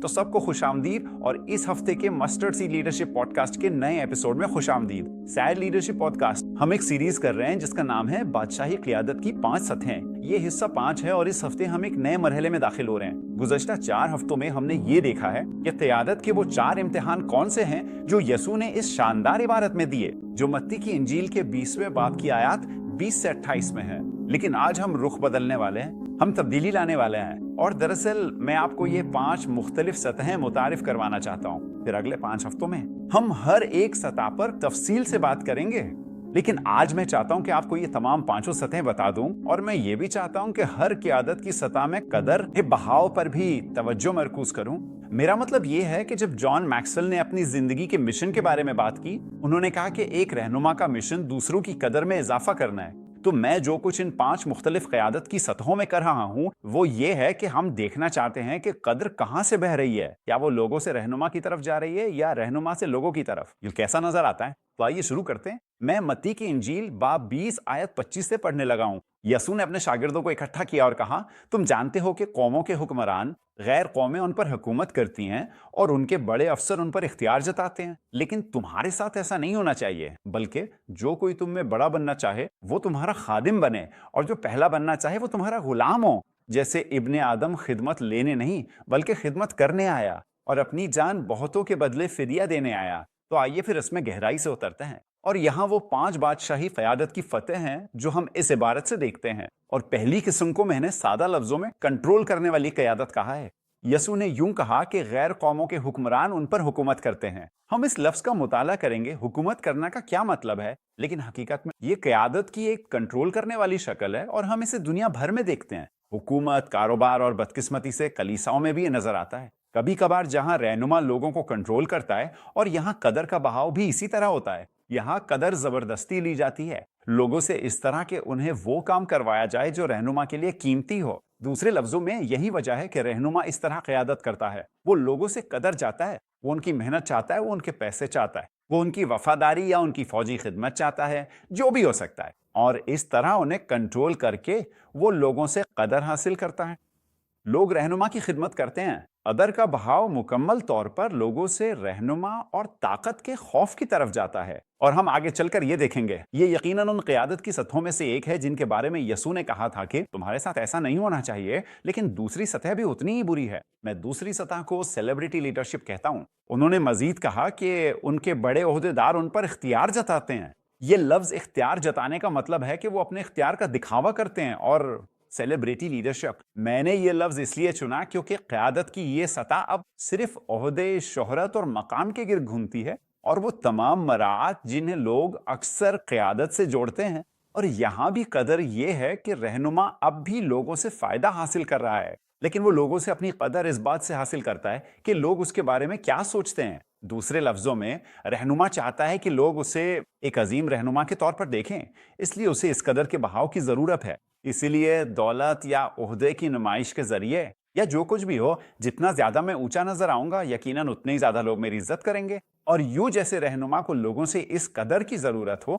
तो सबको खुशामदीद और इस हफ्ते के मस्टर्ड सीड लीडरशिप पॉडकास्ट के नए एपिसोड में खुशामदीद। सैड लीडरशिप पॉडकास्ट हम एक सीरीज कर रहे हैं जिसका नाम है बादशाही क़ियादत की 5 सतहें। ये हिस्सा 5 है और इस हफ्ते हम एक नए मरहले में दाखिल हो रहे हैं। गुज़श्ता 4 हफ्तों में हमने ये देखा है कि क़ियादत के वो 4 इम्तिहान कौन से हैं जो यसू ने इस शानदार इबारत में दिए, जो मत्ती की इंजील के 20वें बाब की आयत 20 से 28 में है। लेकिन आज हम रुख बदलने वाले हैं, हम तब्दीली लाने वाले हैं और दरअसल मैं आपको ये 5 मुख्तलिफ सतहें मुतारिफ करवाना चाहता हूँ। फिर अगले 5 हफ्तों में हम हर एक सतह पर तफसील से बात करेंगे। लेकिन आज मैं चाहता हूं कि आपको ये तमाम 5 सतहें बता दूं और मैं ये भी चाहता हूं कि हर क़ियादत की सतह में कदर के बहाव पर भी तवज्जो मरकूज करूं। मेरा मतलब ये है कि जब जॉन मैक्सवेल ने अपनी जिंदगी के मिशन के बारे में बात की, उन्होंने कहा कि एक रहनुमा का मिशन दूसरों की कदर में इजाफा करना है। तो मैं जो कुछ इन 5 मुख्तलिफ क़यादत की सतहों में कर रहा हूँ वो ये है कि हम देखना चाहते हैं कि कदर कहाँ से बह रही है। क्या वो लोगों से रहनुमा की तरफ जा रही है या रहनुमा से लोगों की तरफ? ये कैसा नजर आता है? तो आइए शुरू करते हैं। मैं मत्ती की इंजील बाब 20 आयत 25 से पढ़ने लगा हूँ। यसू ने अपने शागिर्दों को इकट्ठा किया और कहा, तुम जानते हो कि कौमों के हुक्मरान गैर कौमें उन पर हुकूमत करती हैं और उनके बड़े अफसर उन पर इख्तियार जताते हैं। लेकिन तुम्हारे साथ ऐसा नहीं होना चाहिए, बल्कि जो कोई तुम में बड़ा बनना चाहे वो तुम्हारा खादिम बने और जो पहला बनना चाहे वो तुम्हारा गुलाम हो। जैसे इब्ने आदम खिदमत लेने नहीं बल्कि खिदमत करने आया और अपनी जान बहुतों के बदले फिदिया देने आया। तो आइए फिर इसमें गहराई से उतरते हैं। और यहाँ वो 5 बादशाही क़यादत की फतेह हैं जो हम इस इबारत से देखते हैं। और पहली किस्म को मैंने सादा लफ्जों में कंट्रोल करने वाली क़यादत कहा है। यसू ने यूं कहा कि गैर कौमों के हुक्मरान उन पर हुकूमत करते हैं। हम इस लफ्ज का मुताला करेंगे, हुकूमत करना का क्या मतलब है, लेकिन हकीकत में ये क़यादत की एक कंट्रोल करने वाली शक्ल है और हम इसे दुनिया भर में देखते हैं। हुकूमत, कारोबार और बदकिस्मती से कलीसाओं में भी ये नजर आता है। कभी कभार जहां रहनुमा लोगों को कंट्रोल करता है और यहाँ कदर का बहाव भी इसी तरह होता है। यहाँ कदर जबरदस्ती ली जाती है लोगों से इस तरह के उन्हें वो काम करवाया जाए जो रहनुमा के लिए कीमती हो। दूसरे लफ्जों में यही वजह है कि रहनुमा इस तरह क़यादत करता है। वो लोगों से कदर चाहता है, वो उनकी मेहनत चाहता है, वो उनके पैसे चाहता है, वो उनकी वफादारी या उनकी फौजी खिदमत चाहता है, जो भी हो सकता है। और इस तरह उन्हें कंट्रोल करके वो लोगों से कदर हासिल करता है। लोग रहनुमा की खिदमत करते हैं। कदर का बहाव मुकम्मल तौर पर लोगों से रहनुमा और ताकत के खौफ की तरफ जाता है। और हम आगे चलकर ये देखेंगे, ये यकीनन उन क़यादत की सतहों में से एक है जिनके बारे में यसू ने कहा था कि तुम्हारे साथ ऐसा नहीं होना चाहिए, लेकिन दूसरी सतह भी उतनी ही बुरी है। मैं दूसरी सतह को सेलिब्रिटी लीडरशिप कहता हूँ। उन्होंने मजीद कहा कि उनके बड़े ओहदेदार उन पर इख्तियार जताते हैं। ये लफ्ज इख्तियार जताने का मतलब है कि वो अपने इख्तियार का दिखावा करते हैं। और सेलिब्रिटी लीडरशिप, मैंने ये लफ्ज इसलिए चुना क्योंकि क़यादत की ये सतह अब सिर्फ ओहदे, शोहरत और मकाम के गिर्द घूमती है और वो तमाम मराआत जिन्हें लोग अक्सर क़यादत से जोड़ते हैं। और यहाँ भी कदर ये है कि रहनुमा अब भी लोगों से फ़ायदा हासिल कर रहा है, लेकिन वो लोगों से अपनी कदर इस बात से हासिल करता है कि लोग उसके बारे में क्या सोचते हैं। दूसरे लफ्जों में, रहनुमा चाहता है कि लोग उसे एक अजीम रहनुमा के तौर पर देखें, इसलिए उसे इस कदर के बहाव की ज़रूरत है। इसीलिए दौलत या ओहदे की नुमाइश के जरिए या जो कुछ भी हो, जितना ज्यादा मैं ऊंचा नजर आऊंगा यकीनन उतने ही ज्यादा लोग मेरी इज्जत करेंगे। और यूं जैसे रहनुमा को लोगों से इस कदर की जरूरत हो,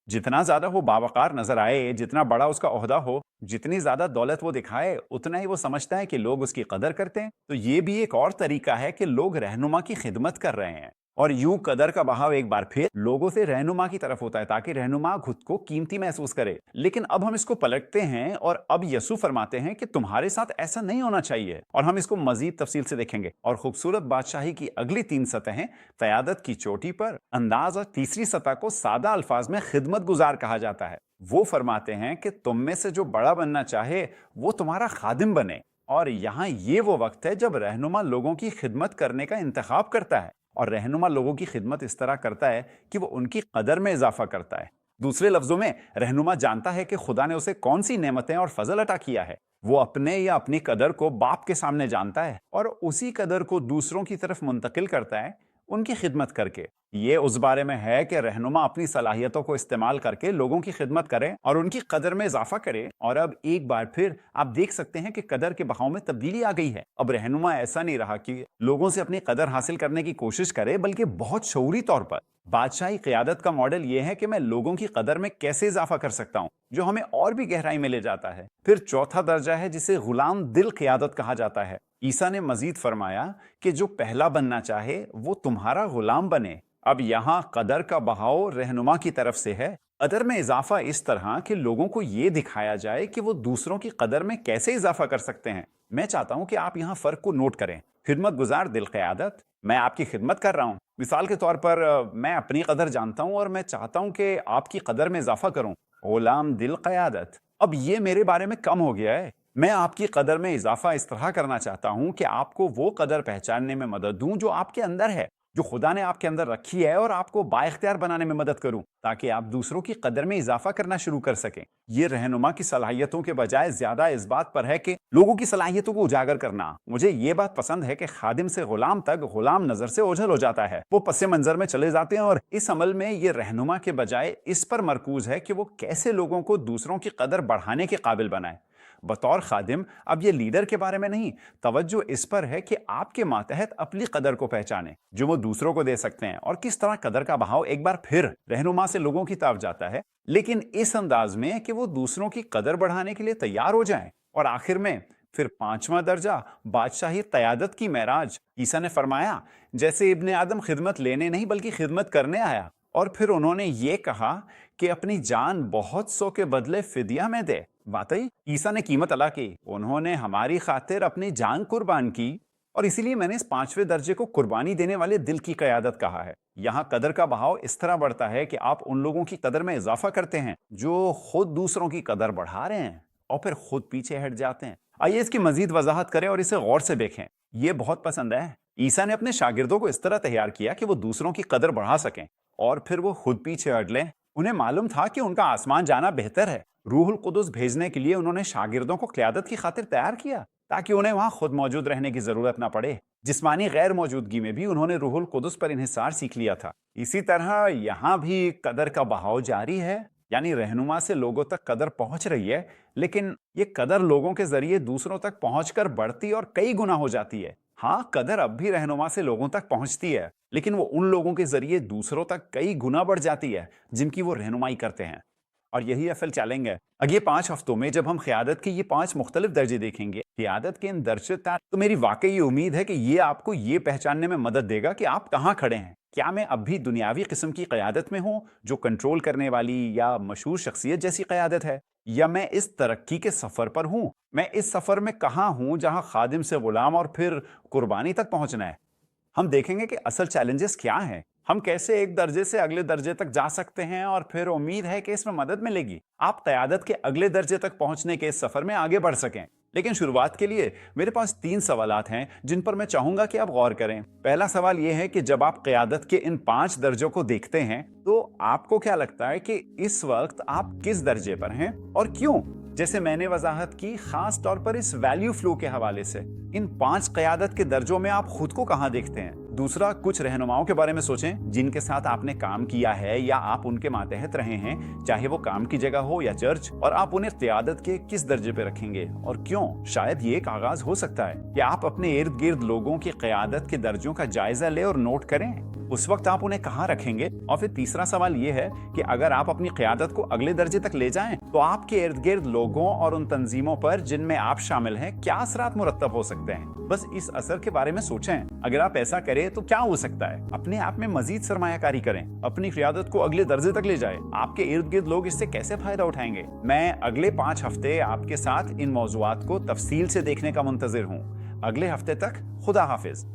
जितना ज्यादा वो बावकार नजर आए, जितना बड़ा उसका ओहदा हो, जितनी ज्यादा दौलत वो दिखाए, उतना ही वो समझता है कि लोग उसकी कदर करते हैं। तो ये भी एक और तरीका है कि लोग रहनुमा की खिदमत कर रहे हैं। और यूं कदर का बहाव एक बार फिर लोगों से रहनुमा की तरफ होता है ताकि रहनुमा खुद को कीमती महसूस करे। लेकिन अब हम इसको पलटते हैं और अब यसू फरमाते हैं कि तुम्हारे साथ ऐसा नहीं होना चाहिए। और हम इसको मजीद तफसील से देखेंगे। और खूबसूरत बादशाही की अगली 3 सतहें क़यादत की चोटी पर अंदाज और तीसरी सतह को सादा अल्फाज में खिदमत गुजार कहा जाता है। वो फरमाते हैं कि तुम में से जो बड़ा बनना चाहे वो तुम्हारा खादिम बने। और यहाँ ये वो वक्त है जब रहनुमा लोगों की खिदमत करने का इंतखाब करता है। और रहनुमा लोगों की खिदमत इस तरह करता है कि वो उनकी कदर में इजाफा करता है। दूसरे लफ्जों में, रहनुमा जानता है कि खुदा ने उसे कौन सी नेमतें और फजल अता किया है। वो अपने या अपनी कदर को बाप के सामने जानता है और उसी कदर को दूसरों की तरफ मुंतकिल करता है उनकी खिदमत करके। ये उस बारे में है कि रहनुमा अपनी सलाहियतों को इस्तेमाल करके लोगों की खिदमत करे और उनकी कदर में इजाफा करे। और अब एक बार फिर आप देख सकते हैं कि कदर के बहाव में तब्दीली आ गई है। अब रहनुमा ऐसा नहीं रहा कि लोगों से अपनी कदर हासिल करने की कोशिश करे, बल्कि बहुत शऊरी तौर पर बादशाही क़यादत का मॉडल ये है कि मैं लोगों की कदर में कैसे इजाफा कर सकता हूँ, जो हमें और भी गहराई में ले जाता है। फिर चौथा दर्जा है जिसे गुलाम दिल क़यादत कहा जाता है। عیسیٰ نے مزید فرمایا کہ جو پہلا بننا چاہے وہ تمہارا غلام بنے۔ اب یہاں قدر کا بہاؤ رہنما کی طرف سے ہے۔ قدر میں اضافہ اس طرح کہ لوگوں کو یہ دکھایا جائے کہ وہ دوسروں کی قدر میں کیسے اضافہ کر سکتے ہیں۔ میں چاہتا ہوں کہ آپ یہاں فرق کو نوٹ کریں۔ خدمت گزار دل قیادت، میں آپ کی خدمت کر رہا ہوں۔ مثال کے طور پر میں اپنی قدر جانتا ہوں اور میں چاہتا ہوں کہ آپ کی قدر میں اضافہ کروں۔ غلام دل قیادت، اب یہ میرے بارے میں کم ہو گیا ہے۔ میں آپ کی قدر میں اضافہ اس طرح کرنا چاہتا ہوں کہ آپ کو وہ قدر پہچاننے میں مدد دوں جو آپ کے اندر ہے، جو خدا نے آپ کے اندر رکھی ہے، اور آپ کو بااختیار بنانے میں مدد کروں تاکہ آپ دوسروں کی قدر میں اضافہ کرنا شروع کر سکیں۔ یہ رہنما کی صلاحیتوں کے بجائے زیادہ اس بات پر ہے کہ لوگوں کی صلاحیتوں کو اجاگر کرنا۔ مجھے یہ بات پسند ہے کہ خادم سے غلام تک غلام نظر سے اوجھل ہو جاتا ہے، وہ پس منظر میں چلے جاتے ہیں، اور اس عمل میں یہ رہنما کے بجائے اس پر مرکوز ہے کہ وہ کیسے لوگوں کو دوسروں کی قدر بڑھانے کے قابل بنائے۔ بطور خادم اب یہ لیڈر کے بارے میں نہیں، توجہ اس پر ہے کہ آپ کے ماتحت اپنی قدر کو پہچانیں جو وہ دوسروں کو دے سکتے ہیں، اور کس طرح قدر کا بہاؤ ایک بار پھر رہنما سے لوگوں کی طرف جاتا ہے، لیکن اس انداز میں کہ وہ دوسروں کی قدر بڑھانے کے لیے تیار ہو جائیں۔ اور آخر میں پھر 5واں درجہ، بادشاہی قیادت کی معراج۔ عیسیٰ نے فرمایا جیسے ابن آدم خدمت لینے نہیں بلکہ خدمت کرنے آیا، اور پھر انہوں نے یہ کہا کہ اپنی جان بہت سو کے بدلے فدیہ میں دے۔ واقعی عیسیٰ نے قیمت ادا کی، انہوں نے ہماری خاطر اپنی جان قربان کی، اور اسی لیے میں نے اس 5ویں درجے کو قربانی دینے والے دل کی قیادت کہا ہے۔ یہاں قدر کا بہاؤ اس طرح بڑھتا ہے کہ آپ ان لوگوں کی قدر میں اضافہ کرتے ہیں جو خود دوسروں کی قدر بڑھا رہے ہیں اور پھر خود پیچھے ہٹ جاتے ہیں۔ آئیے اس کی مزید وضاحت کریں اور اسے غور سے دیکھیں۔ یہ بہت پسند ہے۔ عیسیٰ نے اپنے شاگردوں کو اس طرح تیار کیا کہ وہ دوسروں کی قدر بڑھا سکیں اور پھر وہ خود پیچھے ہٹ لیں۔ انہیں معلوم تھا کہ ان کا آسمان جانا بہتر ہے۔ روح القدس بھیجنے کے لیے انہوں نے شاگردوں کو قیادت کی خاطر تیار کیا تاکہ انہیں وہاں خود موجود رہنے کی ضرورت نہ پڑے۔ جسمانی غیر موجودگی میں بھی انہوں نے روح القدس پر انحصار سیکھ لیا تھا۔ اسی طرح یہاں بھی قدر کا بہاؤ جاری ہے، یعنی رہنما سے لوگوں تک قدر پہنچ رہی ہے، لیکن یہ قدر لوگوں کے ذریعے دوسروں تک پہنچ کر بڑھتی اور کئی گنا ہو جاتی ہے۔ ہاں، قدر اب بھی رہنما سے لوگوں تک پہنچتی ہے، لیکن وہ ان لوگوں کے ذریعے دوسروں تک کئی گنا بڑھ جاتی ہے جن کی وہ رہنمائی کرتے ہیں۔ اور یہی اصل چیلنج ہے۔ اگلے 5 ہفتوں میں جب ہم قیادت کے یہ 5 مختلف درجے دیکھیں گے، قیادت کے ان درجے تک، تو میری واقعی یہ امید ہے کہ یہ آپ کو یہ پہچاننے میں مدد دے گا کہ آپ کہاں کھڑے ہیں۔ کیا میں اب بھی دنیاوی قسم کی قیادت میں ہوں جو کنٹرول کرنے والی یا مشہور شخصیت جیسی قیادت ہے، یا میں اس ترقی کے سفر پر ہوں؟ میں اس سفر میں کہاں ہوں جہاں خادم سے غلام اور پھر قربانی تک پہنچنا ہے؟ ہم دیکھیں گے کہ اصل چیلنجز کیا ہیں، ہم کیسے ایک درجے سے اگلے درجے تک جا سکتے ہیں، اور پھر امید ہے کہ اس میں مدد ملے گی آپ قیادت کے اگلے درجے تک پہنچنے کے اس سفر میں آگے بڑھ سکیں۔ لیکن شروعات کے لیے میرے پاس 3 سوالات ہیں جن پر میں چاہوں گا کہ آپ غور کریں۔ پہلا سوال یہ ہے کہ جب آپ قیادت کے ان 5 درجوں کو دیکھتے ہیں تو آپ کو کیا لگتا ہے کہ اس وقت آپ کس درجے پر ہیں اور کیوں؟ جیسے میں نے وضاحت کی، خاص طور پر اس ویلیو فلو کے حوالے سے، ان 5 قیادت کے درجوں میں آپ خود کو کہاں دیکھتے ہیں؟ دوسرا، کچھ رہنماؤں کے بارے میں سوچیں جن کے ساتھ آپ نے کام کیا ہے یا آپ ان کے ماتحت رہے ہیں، چاہے وہ کام کی جگہ ہو یا چرچ، اور آپ انہیں قیادت کے کس درجے پہ رکھیں گے اور کیوں؟ شاید یہ ایک آغاز ہو سکتا ہے کہ آپ اپنے ارد گرد لوگوں کی قیادت کے درجوں کا جائزہ لیں اور نوٹ کریں، اس وقت آپ انہیں کہاں رکھیں گے؟ اور پھر تیسرا سوال یہ ہے کہ اگر آپ اپنی قیادت کو اگلے درجے تک لے جائیں تو آپ کے ارد گرد لوگوں اور ان تنظیموں پر جن میں آپ شامل ہیں کیا اثرات مرتب ہو سکتے ہیں؟ بس اس اثر کے بارے میں سوچیں۔ اگر آپ ایسا کریں تو کیا ہو سکتا ہے؟ اپنے آپ میں مزید سرمایہ کاری کریں، اپنی قیادت کو اگلے درجے تک لے جائیں۔ آپ کے ارد گرد لوگ اس سے کیسے فائدہ اٹھائیں گے؟ میں اگلے 5 ہفتے آپ کے ساتھ ان موضوعات کو تفصیل سے دیکھنے کا منتظر ہوں۔ اگلے ہفتے تک خدا حافظ۔